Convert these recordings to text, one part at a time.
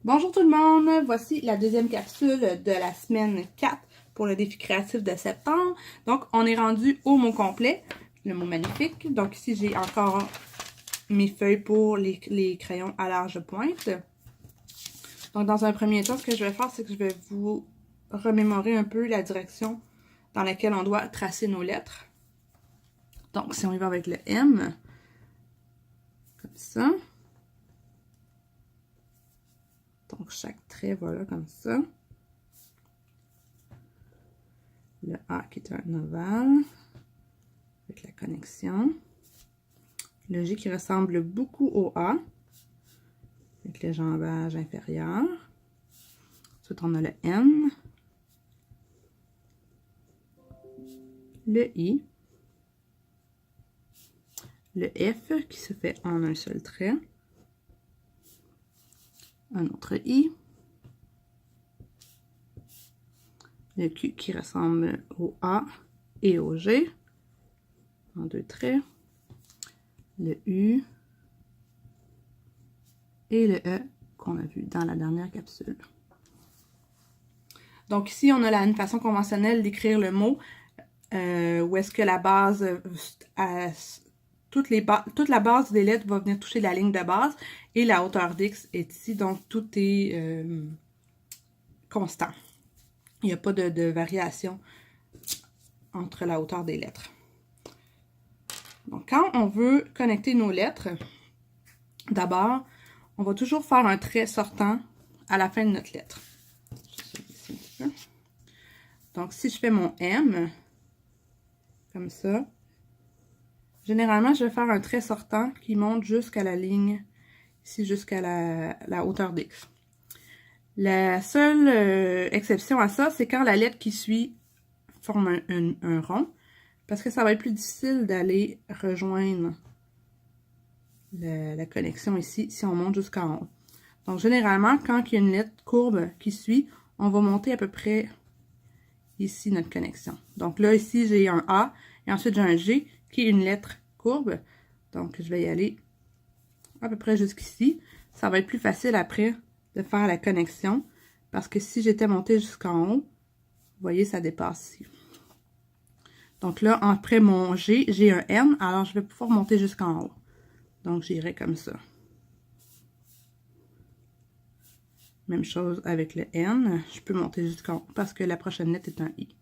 Bonjour tout le monde, voici la deuxième capsule de la semaine 4 pour le défi créatif de septembre. Donc on est rendu au mot complet, le mot magnifique. Donc ici j'ai encore mes feuilles pour les crayons à large pointe. Donc dans un premier temps, ce que je vais faire, c'est que je vais vous remémorer un peu la direction dans laquelle on doit tracer nos lettres. Donc si on y va avec le M, comme ça. Donc, chaque trait, voilà, comme ça. Le A qui est un ovale, avec la connexion. Le G qui ressemble beaucoup au A, avec le jambage inférieur. Ensuite, on a le N. Le I. Le F qui se fait en un seul trait. Un autre I. Le Q qui ressemble au A et au G, en deux traits. Le U et le E qu'on a vu dans la dernière capsule. Donc ici, on a une façon conventionnelle d'écrire le mot, où est-ce que la base, toute la base des lettres va venir toucher la ligne de base, et la hauteur d'X est ici, donc tout est constant. Il n'y a pas de variation entre la hauteur des lettres. Donc quand on veut connecter nos lettres, d'abord, on va toujours faire un trait sortant à la fin de notre lettre. Donc, si je fais mon M, comme ça, généralement, je vais faire un trait sortant qui monte jusqu'à la ligne, ici, jusqu'à la hauteur d'X. La seule exception à ça, c'est quand la lettre qui suit forme un rond, parce que ça va être plus difficile d'aller rejoindre la connexion ici, si on monte jusqu'en haut. Donc, généralement, quand il y a une lettre courbe qui suit, on va monter à peu près ici notre connexion. Donc là, ici, j'ai un A et ensuite j'ai un G qui est une lettre courbe. Donc, je vais y aller à peu près jusqu'ici. Ça va être plus facile après de faire la connexion parce que si j'étais montée jusqu'en haut, vous voyez, ça dépasse ici. Donc là, après mon G, j'ai un N, alors je vais pouvoir monter jusqu'en haut. Donc, j'irai comme ça. Même chose avec le N. Je peux monter jusqu'en haut parce que la prochaine lettre est un I.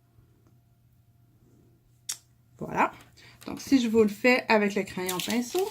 Voilà. Donc, si je vous le fais avec le crayon pinceau.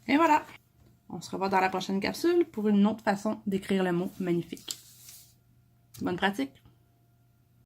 Et voilà. On se revoit dans la prochaine capsule pour une autre façon d'écrire le mot magnifique. Bonne pratique!